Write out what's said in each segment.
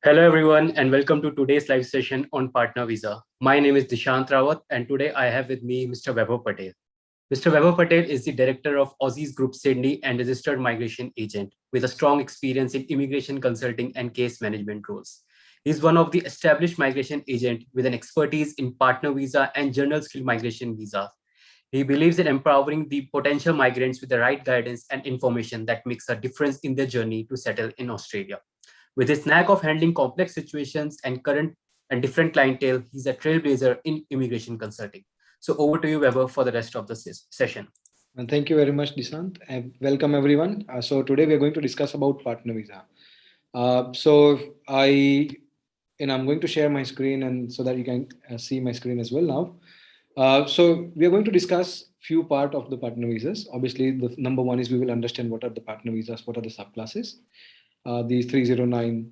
Hello, everyone, and welcome to today's live session on Partner Visa. My name is Dishant Rawat, and today I have with me Mr. Vaibhav Patel. Mr. Vaibhav Patel is the director of Aussies Group Sydney and registered migration agent with a strong experience in immigration consulting and case management roles. He is one of the established migration agent with an expertise in partner visa and general skill migration visas. He believes in empowering the potential migrants with the right guidance and information that makes a difference in their journey to settle in Australia. With his knack of handling complex situations and current and different clientele, he's a trailblazer in immigration consulting. So over to you, Weber, for the rest of the session. And thank you very much, Dishant, and welcome everyone. So today we are going to discuss about partner visa. I'm going to share my screen and so that you can see my screen as well now. So we are going to discuss few part of the partner visas. Obviously, the number one is we will understand what are the partner visas, what are the subclasses, these 309,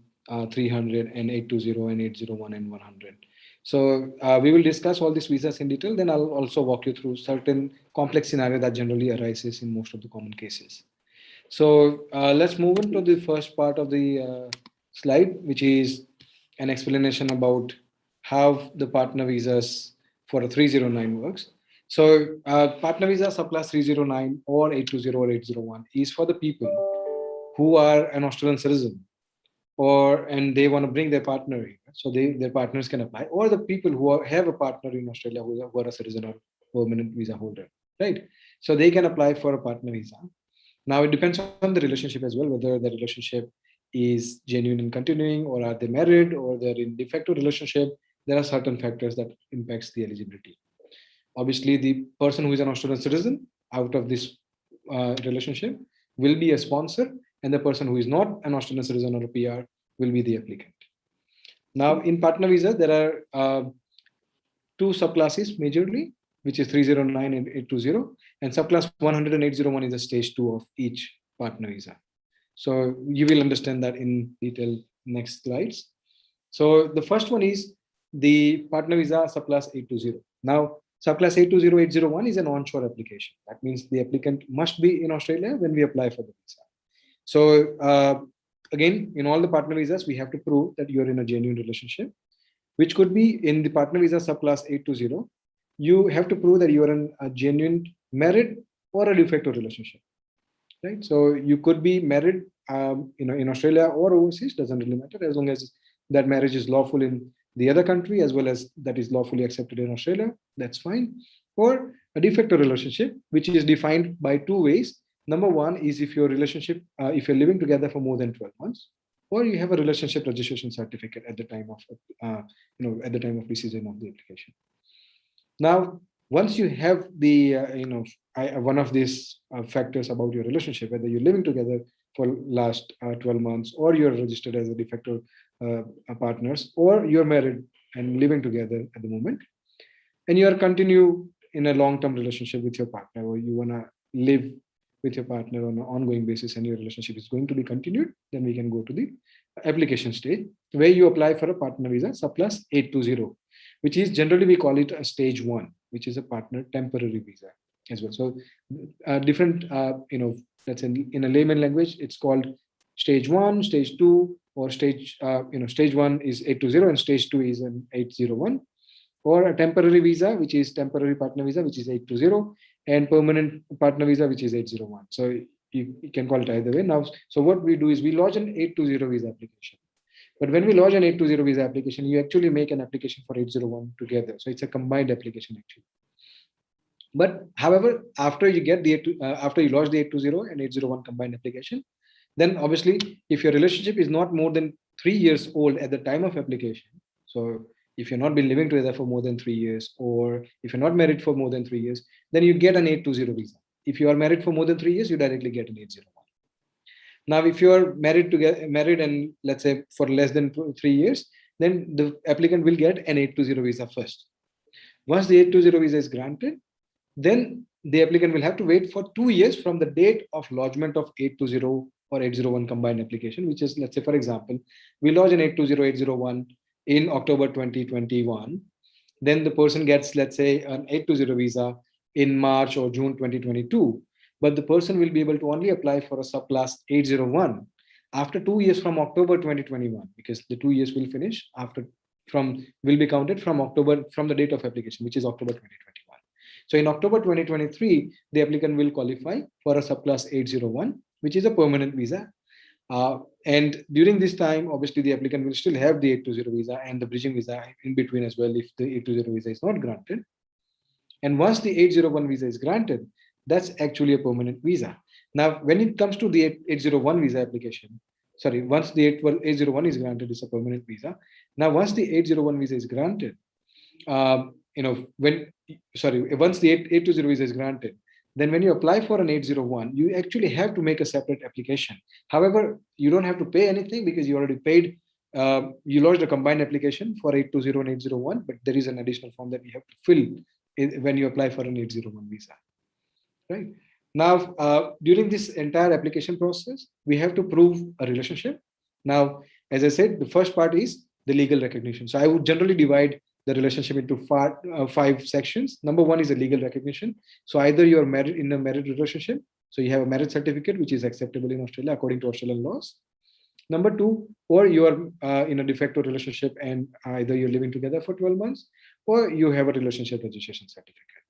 300, and 820, and 801, and 100. So we will discuss all these visas in detail. Then I'll also walk you through certain complex scenario that generally arises in most of the common cases. So let's move on to the first part of the slide, which is an explanation about how the partner visas for a 309 works. So partner visa subclass 309 or 820 or 801 is for the people who are an Australian citizen and they want to bring their partner here, so their partners can apply, or the people who have a partner in Australia who are a citizen or permanent visa holder, right? So they can apply for a partner visa. Now it depends on the relationship as well, whether the relationship is genuine and continuing, or are they married, or they're in de facto relationship. There are certain factors that impacts the eligibility. Obviously, the person who is an Australian citizen out of this relationship will be a sponsor, and the person who is not an Australian citizen or a PR will be the applicant. Now, in partner visa, there are two subclasses majorly, which is 309 and 820, and subclass 100 and 801 is the stage 2 of each partner visa. So you will understand that in detail next slides. So the first one is the partner visa subclass 820. Now, subclass 820, 801 is an onshore application. That means the applicant must be in Australia when we apply for the visa. So again, in all the partner visas, we have to prove that you're in a genuine relationship, which could be in the partner visa subclass 820. You have to prove that you are in a genuine married or a de facto relationship, right? So you could be married, in Australia or overseas, doesn't really matter, as long as that marriage is lawful in the other country as well as that is lawfully accepted in Australia, that's fine. Or a de facto relationship, which is defined by two ways. Number one is if your relationship, if you're living together for more than 12 months, or you have a relationship registration certificate at the time of, at the time of decision of the application. Now, once you have the, one of these factors about your relationship, whether you're living together for last 12 months, or you're registered as a de facto partners, or you're married and living together at the moment, and you are continue in a long-term relationship with your partner, or you want to live with your partner on an ongoing basis and your relationship is going to be continued, then we can go to the application stage where you apply for a partner visa subclass 820, which is generally we call it a stage 1, which is a partner temporary visa as well. So different, that's in a layman language, it's called stage 1, stage 2, or stage 1 is 820 and stage 2 is an 801, or a temporary visa, which is temporary partner visa, which is 820, and permanent partner visa, which is 801. So you can call it either way. Now, so what we do is we lodge an 820 visa application. But when we lodge an 820 visa application, you actually make an application for 801 together. So it's a combined application actually. But however, after you get the after you lodge the 820 and 801 combined application, then obviously if your relationship is not more than 3 years old at the time of application, so if you're not been living together for more than 3 years, or if you're not married for more than 3 years, then you get an 820 visa. If you are married for more than 3 years, you directly get an 801. Now, if you are married and let's say for less than 3 years, then the applicant will get an 820 visa first. Once the 820 visa is granted, then the applicant will have to wait for 2 years from the date of lodgement of 820 or 801 combined application, which is, let's say, for example, we lodge an 820, 801 in October 2021, then the person gets, let's say, an 820 visa in March or June 2022, but the person will be able to only apply for a subclass 801 after 2 years from October 2021, because the 2 years will finish after will be counted from October, from the date of application, which is October 2021. So in October 2023, the applicant will qualify for a subclass 801, which is a permanent visa. And during this time, obviously, the applicant will still have the 820 visa and the bridging visa in between as well if the 820 visa is not granted. And once the 801 visa is granted, that's actually a permanent visa. Now, when it comes to the 801 visa application, sorry, once the 801 is granted, it's a permanent visa. Now, once the 801 visa is granted, once the 820 visa is granted, then when you apply for an 801, you actually have to make a separate application. However, you don't have to pay anything because you already paid. You lodged a combined application for 820 and 801, but there is an additional form that you have to fill when you apply for an 801 visa. Right now, during this entire application process, we have to prove a relationship. Now, as I said, the first part is the legal recognition. So I would generally divide the relationship into five sections. Number one is a legal recognition. So either you are married in a marriage relationship, so you have a marriage certificate which is acceptable in Australia according to Australian laws. Number two, or you are in a de facto relationship and either you're living together for 12 months or you have a relationship registration certificate.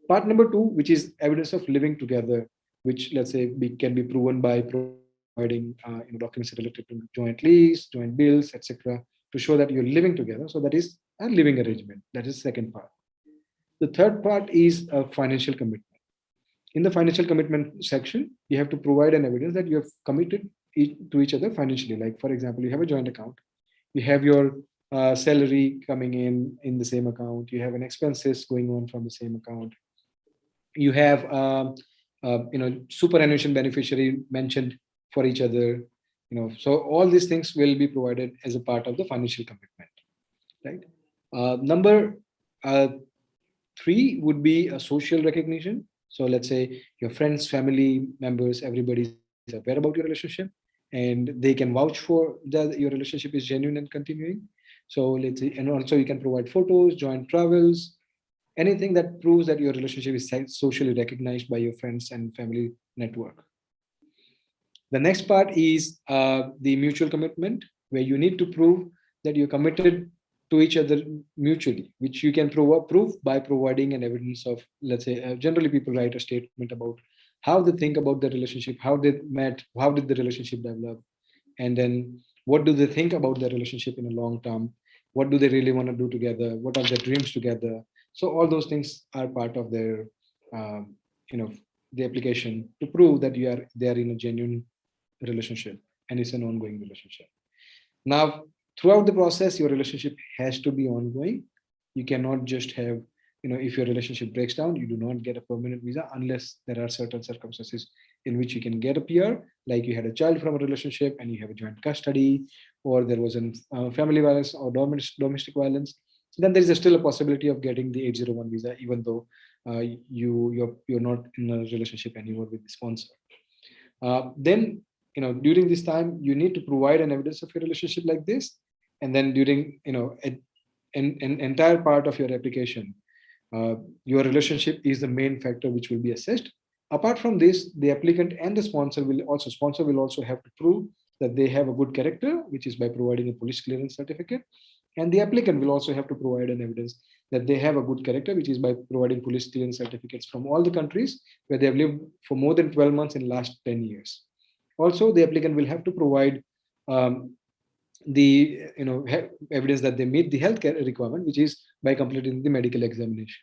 Part number two, which is evidence of living together, which let's say can be proven by providing documents related to joint lease, joint bills, etc., to show that you're living together. So that is a living arrangement. That is the second part. The third part is a financial commitment. In the financial commitment section, you have to provide an evidence that you have committed to each other financially. Like, for example, you have a joint account, you have your salary coming in the same account, you have an expenses going on from the same account, you have superannuation beneficiary mentioned for each other. So all these things will be provided as a part of the financial commitment, right? Number three would be a social recognition. So let's say your friends, family members, everybody is aware about your relationship and they can vouch for that your relationship is genuine and continuing. So let's say, and also you can provide photos, joint travels, anything that proves that your relationship is socially recognized by your friends and family network. The next part is the mutual commitment, where you need to prove that you're committed to each other mutually, which you can prove by providing an evidence of, let's say, generally people write a statement about how they think about the relationship, how they met, how did the relationship develop, and then what do they think about the relationship in a long term, what do they really want to do together, what are their dreams together. So all those things are part of their the application to prove that they are in a genuine relationship and it's an ongoing relationship. Now, throughout the process, your relationship has to be ongoing. You cannot just have, if your relationship breaks down, you do not get a permanent visa unless there are certain circumstances in which you can get a PR, like you had a child from a relationship and you have a joint custody, or there was a family violence or domestic violence. Then there is still a possibility of getting the 801 visa, even though you're not in a relationship anymore with the sponsor. Then during this time, you need to provide an evidence of your relationship like this, and then during an entire part of your application, your relationship is the main factor which will be assessed. Apart from this, the applicant and the sponsor will also have to prove that they have a good character, which is by providing a police clearance certificate. And the applicant will also have to provide an evidence that they have a good character, which is by providing police clearance certificates from all the countries where they have lived for more than 12 months in the last 10 years. Also, the applicant will have to provide the evidence that they meet the healthcare requirement, which is by completing the medical examination.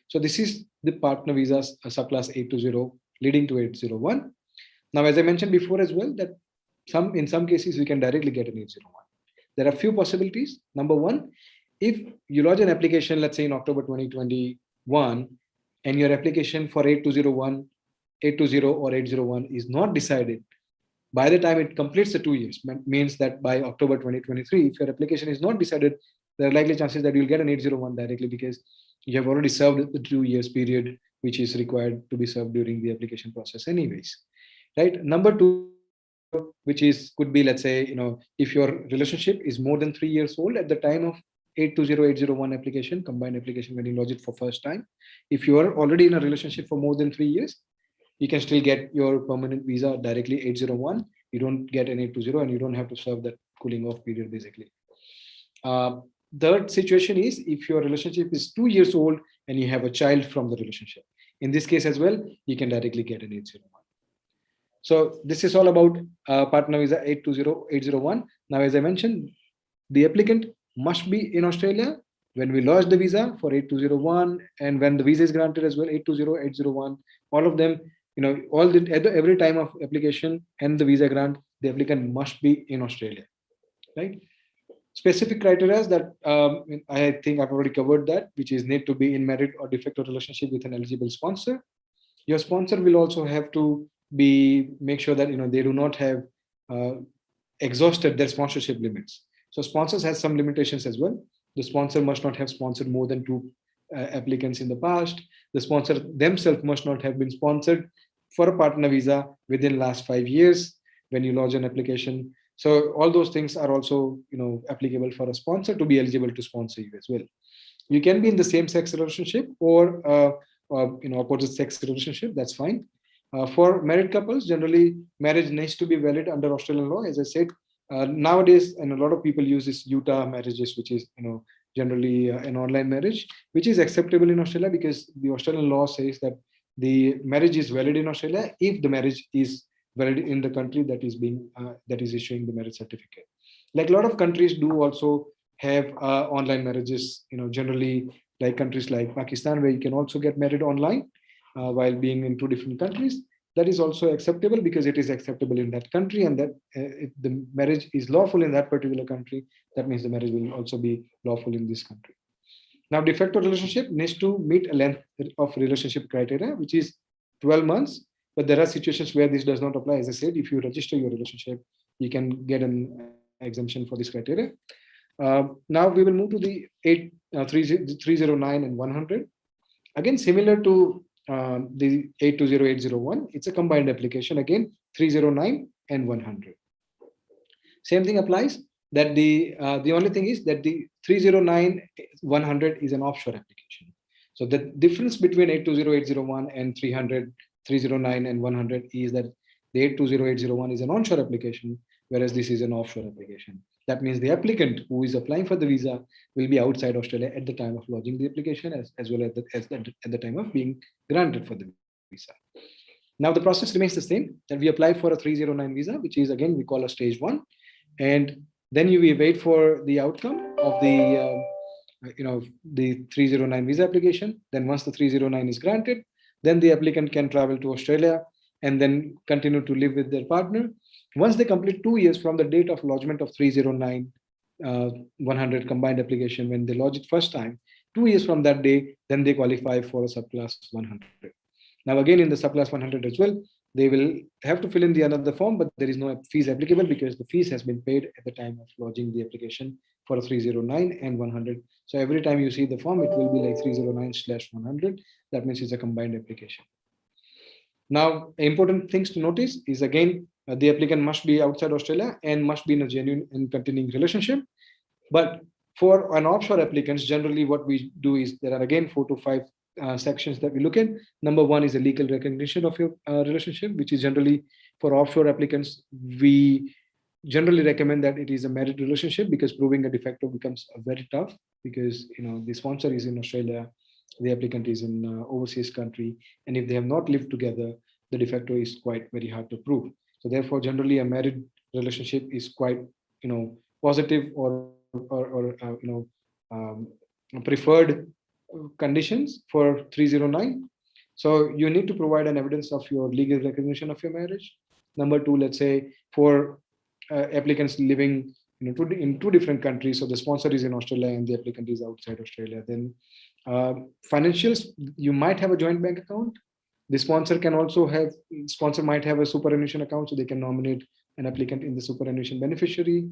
So this is the partner visas subclass 820 leading to 801. Now, as I mentioned before as well, that in some cases we can directly get an 801. There are few possibilities. Number one, if you lodge an application, let's say in October 2021, and your application for 820 or 801 is not decided by the time it completes the 2 years, means that by October 2023, if your application is not decided, there are likely chances that you'll get an 801 directly because you have already served the 2 years period, which is required to be served during the application process anyways, right? Number two, which could be, let's say, if your relationship is more than 3 years old at the time of 820-801 application, combined application, when you lodge it for first time. If you are already in a relationship for more than 3 years, you can still get your permanent visa directly 801. You don't get an 820 and you don't have to serve that cooling off period basically. Uh, Third situation is if your relationship is 2 years old and you have a child from the relationship. In this case as well, you can directly get an 801. So this is all about partner visa 820801. Now, as I mentioned, the applicant must be in Australia when we lodge the visa for 8201, and when the visa is granted as well, 820801. All of them, every time of application and the visa grant, the applicant must be in Australia, right? Specific criteria that I think I've already covered that, which is need to be in married or de facto relationship with an eligible sponsor. Your sponsor will also have to make sure that they do not have uh, exhausted their sponsorship limits. So sponsors has some limitations as well. The sponsor must not have sponsored more than two applicants in the past. The sponsor themselves must not have been sponsored for a partner visa within last 5 years when you lodge an application. So all those things are also applicable for a sponsor to be eligible to sponsor you as well. You can be in the same sex relationship or opposite sex relationship. That's fine. For married couples, generally marriage needs to be valid under Australian law. As I said, nowadays, and a lot of people use this Utah marriages, which is generally an online marriage, which is acceptable in Australia because the Australian law says that the marriage is valid in Australia if the marriage is valid in the country that is issuing the marriage certificate. Like a lot of countries do also have online marriages. Generally like countries like Pakistan, where you can also get married online while being in two different countries. That is also acceptable because it is acceptable in that country, and that if the marriage is lawful in that particular country, that means the marriage will also be lawful in this country. Now, de facto relationship needs to meet a length of relationship criteria, which is 12 months. But there are situations where this does not apply. As I said, if you register your relationship, you can get an exemption for this criteria. Now we will move to the 309 and 100. Again, similar to the 820801, it's a combined application. Again, 309 and 100. Same thing applies. That the only thing is that the 309 100 is an offshore application. So the difference between 820801 and 300, 309 and 100 is that the 820801 is an onshore application, whereas this is an offshore application. That means the applicant who is applying for the visa will be outside Australia at the time of lodging the application, as well as at the time of being granted for the visa. Now the process remains the same, that we apply for a 309 visa, which is again we call a stage one, and then we wait for the outcome of the 309 visa application. Then once the 309 is granted, then the applicant can travel to Australia and then continue to live with their partner. Once they complete 2 years from the date of lodgement of 309 100 combined application, when they lodge it first time, 2 years from that day, then they qualify for a subclass 100. Now again, in the subclass 100 as well, they will have to fill in the another form, but there is no fees applicable because the fees has been paid at the time of lodging the application for a 309 and 100. So every time you see the form, it will be like 309/100. That means it's a combined application. Now, important things to notice is again, the applicant must be outside Australia and must be in a genuine and continuing relationship. But for an offshore applicants, generally what we do is there are again 4 to 5 sections that we look at. Number one is a legal recognition of your relationship, which is generally for offshore applicants. We generally recommend that it is a married relationship because proving a de facto becomes very tough because the sponsor is in Australia, the applicant is in overseas country, and if they have not lived together, the de facto is quite very hard to prove. So therefore, generally a married relationship is quite positive preferred conditions for 309. So you need to provide an evidence of your legal recognition of your marriage. Number two, let's say for applicants living in two different countries, so the sponsor is in Australia and the applicant is outside Australia, then financials, you might have a joint bank account. The sponsor might have a superannuation account, so they can nominate an applicant in the superannuation beneficiary.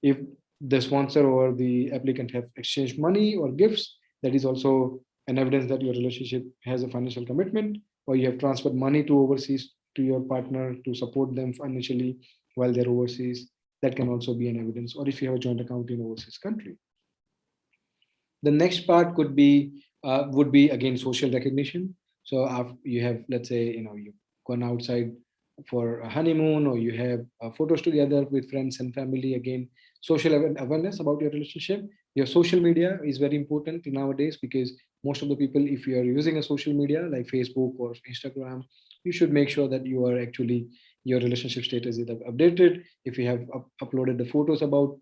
If the sponsor or the applicant have exchanged money or gifts, that is also an evidence that your relationship has a financial commitment, or you have transferred money to overseas to your partner to support them financially while they're overseas. That can also be an evidence, or if you have a joint account in overseas country. The next part would be again social recognition. So you have, let's say, you've gone outside for a honeymoon, or you have photos together with friends and family. Again, social awareness about your relationship. Your social media is very important nowadays, because most of the people, if you are using a social media like Facebook or Instagram, you should make sure that you are actually, your relationship status is updated. If you have uploaded the photos about,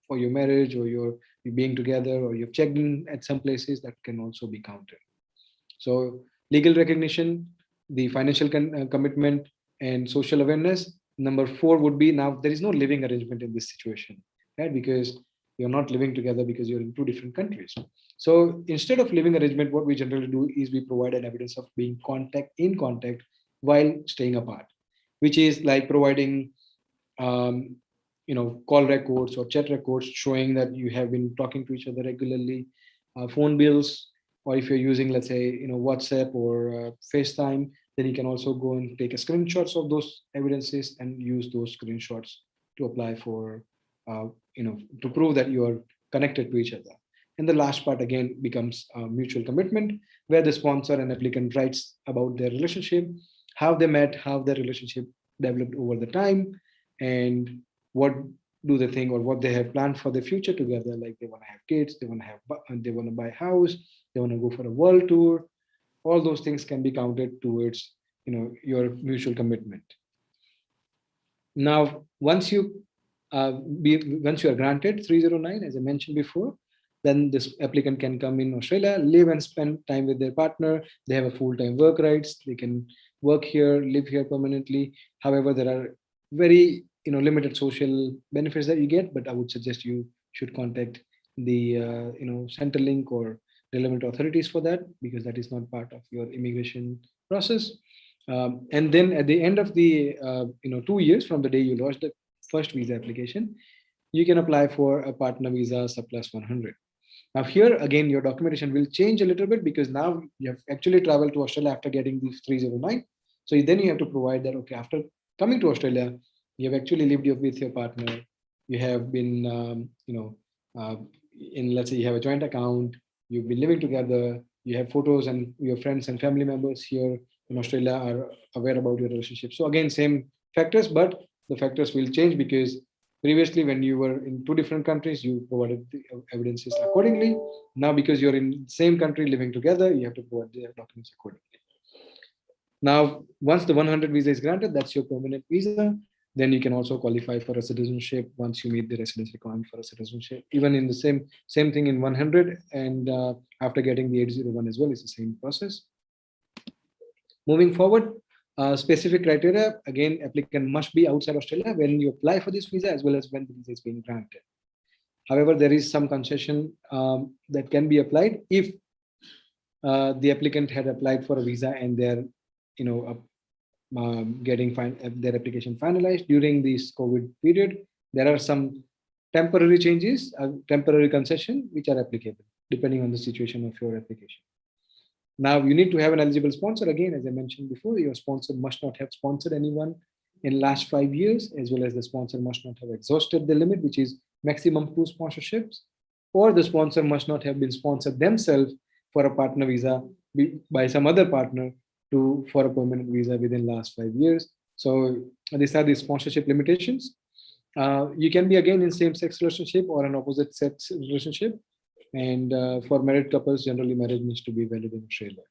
for your marriage, or you being together, or you've checked in at some places, that can also be counted. So legal recognition, the financial commitment, and social awareness. Number four would be, now there is no living arrangement in this situation, right? Because you're not living together, because you're in two different countries. So instead of living arrangement, what we generally do is we provide an evidence of being in contact while staying apart, which is like providing um, call records or chat records showing that you have been talking to each other regularly, phone bills, or if you're using, let's say, WhatsApp or FaceTime, then you can also go and take a screenshots of those evidences and use those screenshots to apply for, to prove that you are connected to each other. And the last part again becomes mutual commitment, where the sponsor and applicant writes about their relationship, how they met, how their relationship developed over the time, and what do they think, or what they have planned for the future together. Like they want to have kids, they want to buy a house, they want to go for a world tour. All those things can be counted towards, your mutual commitment. Now, once you are granted 309, as I mentioned before, then this applicant can come in Australia, live and spend time with their partner. They have a full-time work rights. They can work here, live here permanently. However, there are very, limited social benefits that you get, but I would suggest you should contact the Centrelink or relevant authorities for that, because that is not part of your immigration process. And then at the end of the 2 years from the day you lodge the first visa application, you can apply for a partner visa subclass 100. Now here again, your documentation will change a little bit, because now you have actually traveled to Australia after getting these 309. So then you have to provide that, okay, after coming to Australia, you have actually lived with your partner. You have been, uh, let's say you have a joint account, you've been living together, you have photos, and your friends and family members here in Australia are aware about your relationship. So again, same factors, but the factors will change, because previously when you were in two different countries, you provided the evidences accordingly. Now, because you're in the same country living together, you have to provide the documents accordingly. Now, once the 100 visa is granted, that's your permanent visa. Then you can also qualify for a citizenship once you meet the residence requirement for a citizenship. Even in the same thing in 100, and after getting the 801 as well, it's the same process. Moving forward, specific criteria, again, applicant must be outside Australia when you apply for this visa, as well as when the visa is being granted. However, there is some concession that can be applied if the applicant had applied for a visa and they're, getting their application finalized during this COVID period. There are some temporary changes, temporary concession, which are applicable depending on the situation of your application. Now, you need to have an eligible sponsor. Again, as I mentioned before, your sponsor must not have sponsored anyone in last 5 years, as well as the sponsor must not have exhausted the limit, which is maximum 2 sponsorships, or the sponsor must not have been sponsored themselves for a partner visa by some other partner for a permanent visa within last 5 years. So these are the sponsorship limitations. You can be again in same-sex relationship or an opposite sex relationship. And for married couples, generally marriage needs to be valid in Australia.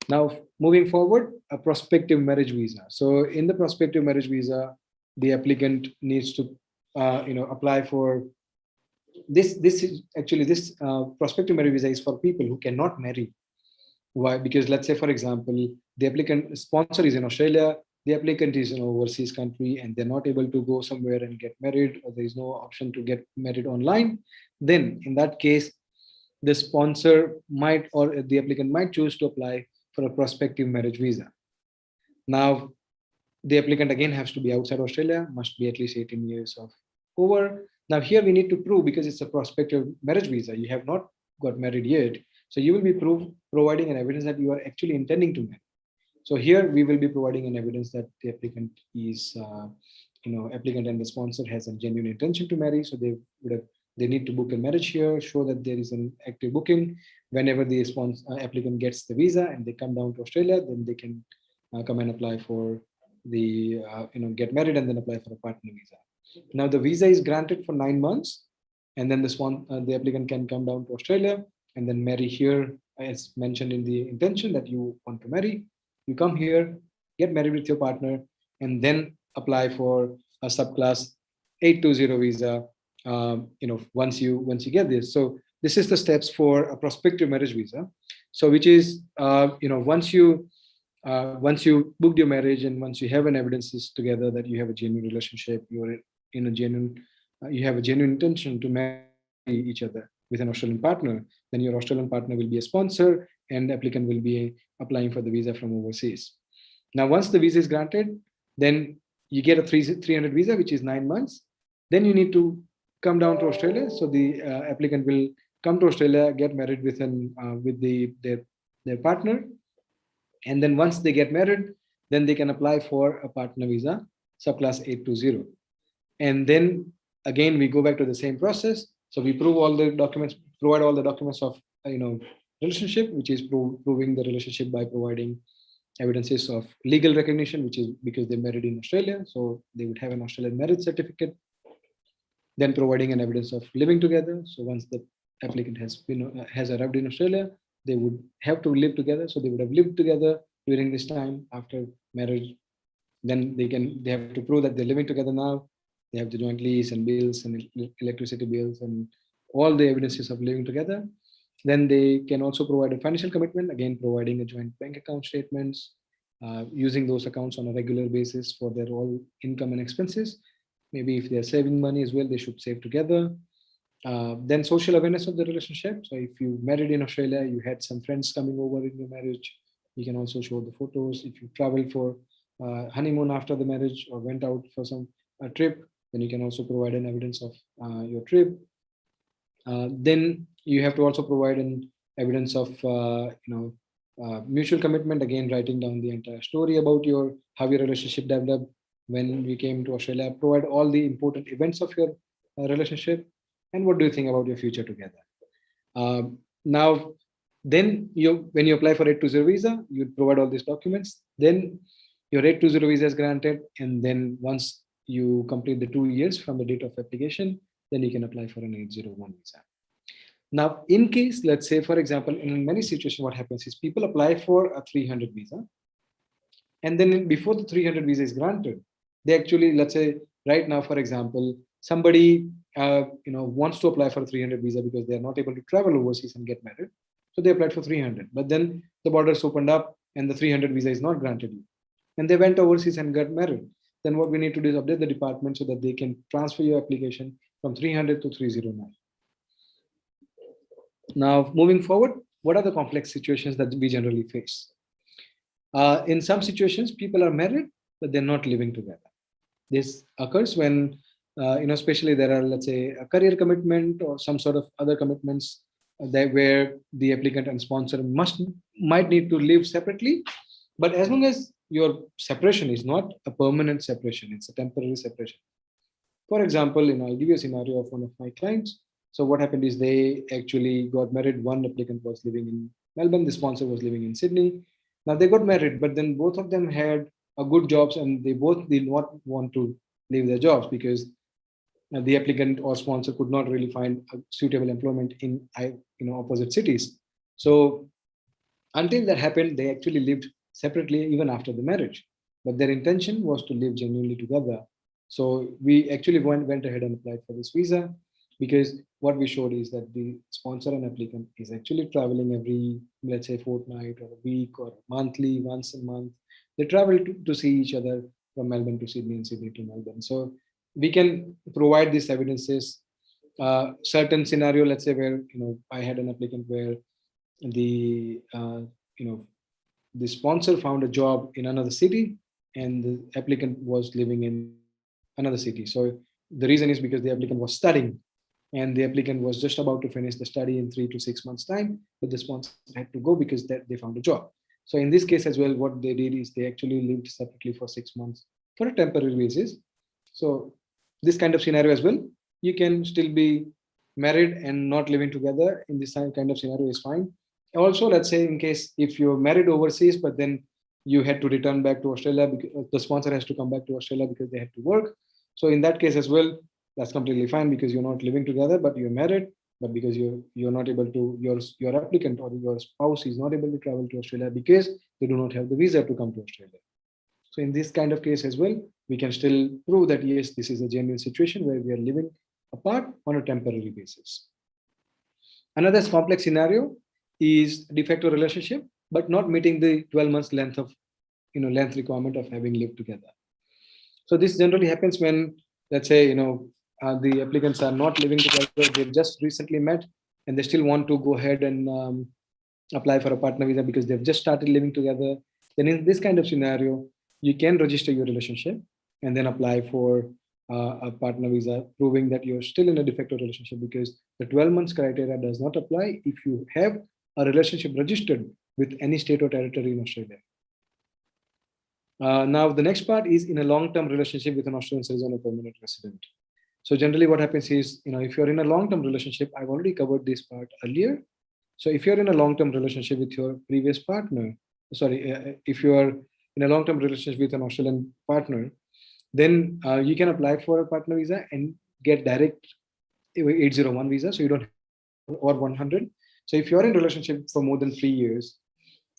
Now, moving forward, a prospective marriage visa. So in the prospective marriage visa, the applicant needs to, apply for this. This prospective marriage visa is for people who cannot marry. Why? Because let's say, for example, the applicant sponsor is in Australia, the applicant is in an overseas country, and they're not able to go somewhere and get married, or there is no option to get married online. Then in that case, the sponsor might, or the applicant might choose to apply for a prospective marriage visa. Now, the applicant again has to be outside Australia, must be at least 18 years of over. Now here we need to prove, because it's a prospective marriage visa, you have not got married yet. So you will be providing an evidence that you are actually intending to marry. So here we will be providing an evidence that the applicant is, applicant and the sponsor has a genuine intention to marry. So they need to book a marriage here, show that there is an active booking. Whenever the applicant gets the visa and they come down to Australia, then they can come and apply for the, get married and then apply for a partner visa. Now the visa is granted for 9 months, and then the applicant can come down to Australia and then marry here, as mentioned in the intention that you want to marry. You come here, get married with your partner, and then apply for a subclass 820 visa. Once you get this, so this is the steps for a prospective marriage visa. So which is once you booked your marriage and once you have an evidences together that you have a genuine relationship, you have a genuine intention to marry each other with an Australian partner, then your Australian partner will be a sponsor and the applicant will be applying for the visa from overseas. Now, once the visa is granted, then you get a 300 visa, which is 9 months. Then you need to come down to Australia. So the applicant will come to Australia, get married with their partner, and then once they get married, then they can apply for a partner visa, subclass 820. And then again, we go back to the same process. So we provide all the documents of relationship, which is proving the relationship by providing evidences of legal recognition, which is because they're married in Australia, so they would have an Australian marriage certificate. Then providing an evidence of living together. So once the applicant has arrived in Australia, they would have to live together. So they would have lived together during this time after marriage. Then they have to prove that they're living together now. They have the joint lease and bills and electricity bills and all the evidences of living together. Then they can also provide a financial commitment, again providing a joint bank account statements, using those accounts on a regular basis for their all income and expenses. Maybe if they're saving money as well, they should save together. Then social awareness of the relationship. So if you married in Australia, you had some friends coming over in your marriage, you can also show the photos. If you travel for honeymoon after the marriage or went out for some trip, then you can also provide an evidence of your trip. Then you have to also provide an evidence of mutual commitment, again writing down the entire story about how your relationship developed when we came to Australia. Provide all the important events of your relationship and what do you think about your future together. Now, then when you apply for 820 visa, you provide all these documents. Then your 820 visa is granted, and then once you complete the 2 years from the date of application, then you can apply for an 801 visa. Now, in case, let's say, for example, in many situations, what happens is people apply for a 300 visa, and then before the 300 visa is granted, they actually, let's say, right now, for example, somebody wants to apply for a 300 visa because they are not able to travel overseas and get married, so they applied for 300. But then the borders opened up, and the 300 visa is not granted you, and they went overseas and got married. Then what we need to do is update the department so that they can transfer your application from 300 to 309. Now, moving forward, what are the complex situations that we generally face? In some situations, people are married, but they're not living together. This occurs when, especially there are, let's say, a career commitment or some sort of other commitments where the applicant and sponsor might need to live separately. But as long as your separation is not a permanent separation, it's a temporary separation. For example, I'll give you a scenario of one of my clients. So what happened is they actually got married. One applicant was living in Melbourne, the sponsor was living in Sydney. Now they got married, but then both of them had a good jobs, and they both did not want to leave their jobs because the applicant or sponsor could not really find a suitable employment in opposite cities. So until that happened, they actually lived separately even after the marriage. But their intention was to live genuinely together. So we actually went ahead and applied for this visa, because what we showed is that the sponsor and applicant is actually traveling every, let's say, fortnight or a week or monthly, once a month. They travel to see each other from Melbourne to Sydney and Sydney to Melbourne. So we can provide these evidences. Certain scenario, let's say, where I had an applicant where the the sponsor found a job in another city and the applicant was living in another city. So the reason is because the applicant was studying, and the applicant was just about to finish the study in 3 to 6 months time, but the sponsor had to go because they found a job. So in this case as well, what they did is they actually lived separately for 6 months for a temporary basis. So this kind of scenario as well, you can still be married and not living together. In this kind of scenario is fine. Also, let's say in case if you're married overseas, but then you had to return back to Australia because the sponsor has to come back to Australia because they had to work. So in that case as well, that's completely fine because you're not living together, but you're married. But because you're not able to, your applicant or your spouse is not able to travel to Australia because they do not have the visa to come to Australia. So in this kind of case as well, we can still prove that yes, this is a genuine situation where we are living apart on a temporary basis. Another complex scenario is de facto relationship, but not meeting the 12 months length of length requirement of having lived together. So this generally happens when, let's say, the applicants are not living together, they've just recently met, and they still want to go ahead and apply for a partner visa because they've just started living together. Then in this kind of scenario, you can register your relationship and then apply for a partner visa, proving that you're still in a de facto relationship, because the 12 months criteria does not apply if you have a relationship registered with any state or territory in Australia. Now, the next part is in a long-term relationship with an Australian citizen or permanent resident. So generally what happens is, if you're in a long-term relationship, I've already covered this part earlier. So if you're in a long-term relationship with your previous partner, if you are in a long-term relationship with an Australian partner, then you can apply for a partner visa and get direct 801 visa. So you don't have or 100. So if you're in a relationship for more than 3 years,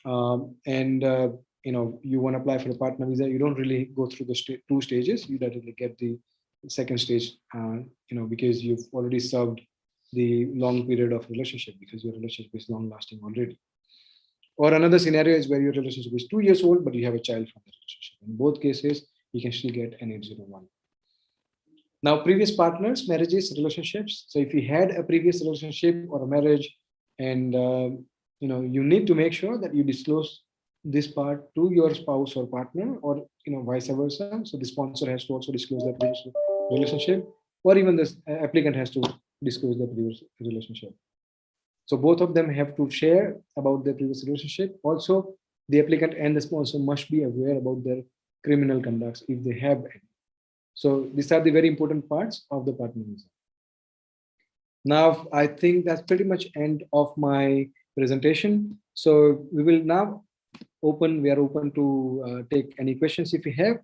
and you want to apply for a partner visa, you don't really go through the two stages. You directly get the second stage, because you've already served the long period of relationship, because your relationship is long lasting already. Or another scenario is where your relationship is 2 years old, but you have a child from the relationship. In both cases, you can still get an 801. Now, previous partners, marriages, relationships. So if you had a previous relationship or a marriage, and you need to make sure that you disclose this part to your spouse or partner, or vice versa. So the sponsor has to also disclose that previous relationship, or even the applicant has to disclose the previous relationship. So both of them have to share about their previous relationship. Also, the applicant and the sponsor must be aware about their criminal conducts if they have any. So these are the very important parts of the partner visa. Now, I think that's pretty much end of my presentation. So we will now we are open to take any questions if you have.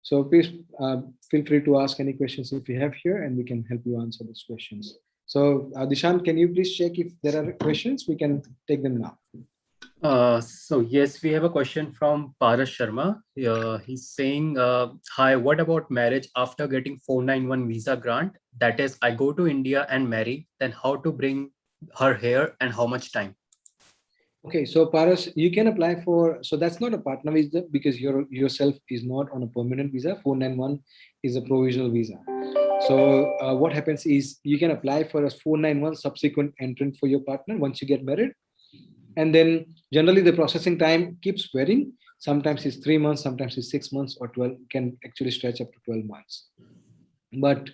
So please feel free to ask any questions if you have here, and we can help you answer those questions. So Dishant, can you please check if there are questions? We can take them now. So yes, we have a question from Paras Sharma. He's saying, hi, what about marriage after getting 491 visa grant? That is, I go to India and marry, then how to bring her here and how much time? Okay, so Paras, you can apply for, so that's not a partner visa because yourself is not on a permanent visa. 491 is a provisional visa. So what happens is you can apply for a 491 subsequent entrant for your partner once you get married. And then generally the processing time keeps varying. Sometimes it's 3 months, sometimes it's 6 months, or 12, can actually stretch up to 12 months. But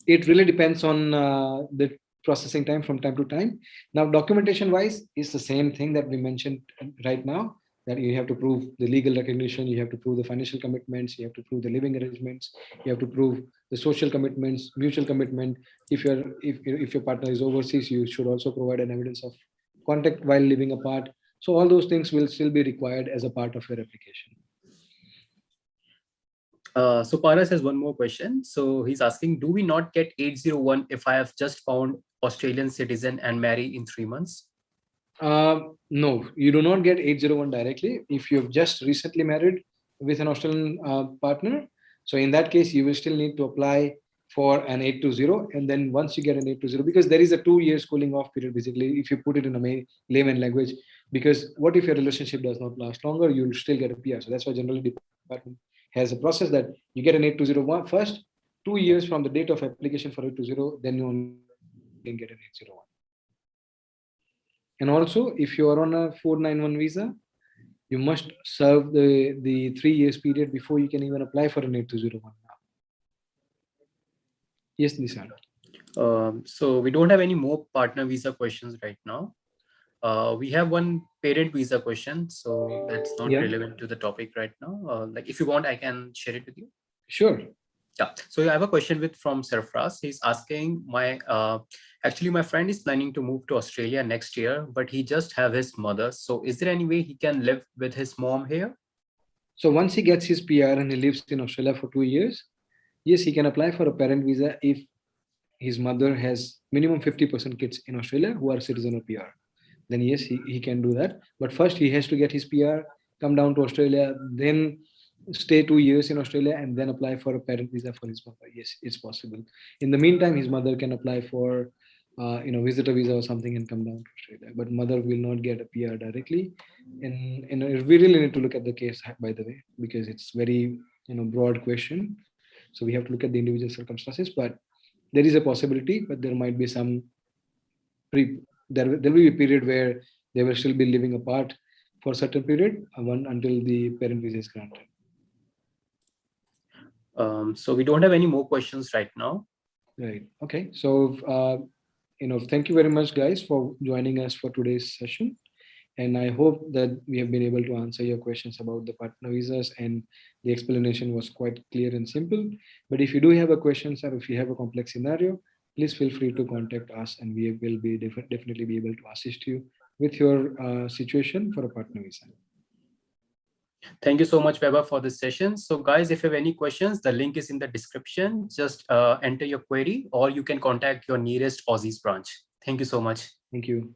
it really depends on the processing time from time to time. Now, documentation wise, is the same thing that we mentioned right now, that you have to prove the legal recognition, you have to prove the financial commitments, you have to prove the living arrangements, you have to prove the social commitments, mutual commitment. If your partner is overseas, you should also provide an evidence of contact while living apart. So all those things will still be required as a part of your application. So Paras has one more question. So he's asking, do we not get 801 if I have just found Australian citizen and marry in 3 months? No, you do not get 801 directly. If you've just recently married with an Australian partner, so in that case, you will still need to apply for an 820. And then once you get an 820, because there is a 2 years cooling off period, basically, if you put it in a layman language, because what if your relationship does not last longer, you'll still get a PR. So that's why generally department has a process that you get an 820 first, 2 years from the date of application for 820, then you can get an 801. And also, if you are on a 491 visa, you must serve the 3 years period before you can even apply for an 8201 now. Yes, Nishan. So we don't have any more partner visa questions right now. We have one parent visa question, so that's not relevant to the topic right now. Like if you want, I can share it with you. Sure. Yeah. So I have a question from Sarfraz. He's asking, actually my friend is planning to move to Australia next year, but he just have his mother. So is there any way he can live with his mom here? So once he gets his PR and he lives in Australia for 2 years, yes, he can apply for a parent visa if his mother has minimum 50% kids in Australia who are citizen or PR. Then yes, he can do that. But first he has to get his PR, come down to Australia, then stay 2 years in Australia, and then apply for a parent visa for his mother. Yes, it's possible. In the meantime, his mother can apply for visitor visa or something and come down to Australia. But mother will not get a PR directly. And we really need to look at the case, by the way, because it's very broad question. So we have to look at the individual circumstances. But there is a possibility, but there might be some there will be a period where they will still be living apart for a certain period, one until the parent visa is granted. So we don't have any more questions right now. Right. Okay. So thank you very much, guys, for joining us for today's session. And I hope that we have been able to answer your questions about the partner visas, and the explanation was quite clear and simple. But if you do have a questions, or if you have a complex scenario, please feel free to contact us, and we will be definitely be able to assist you with your situation for a partner visa. Thank you so much, Vaibhav, for this session. So guys, if you have any questions, the link is in the description. Just enter your query, or you can contact your nearest Aussies branch. Thank you so much. Thank you.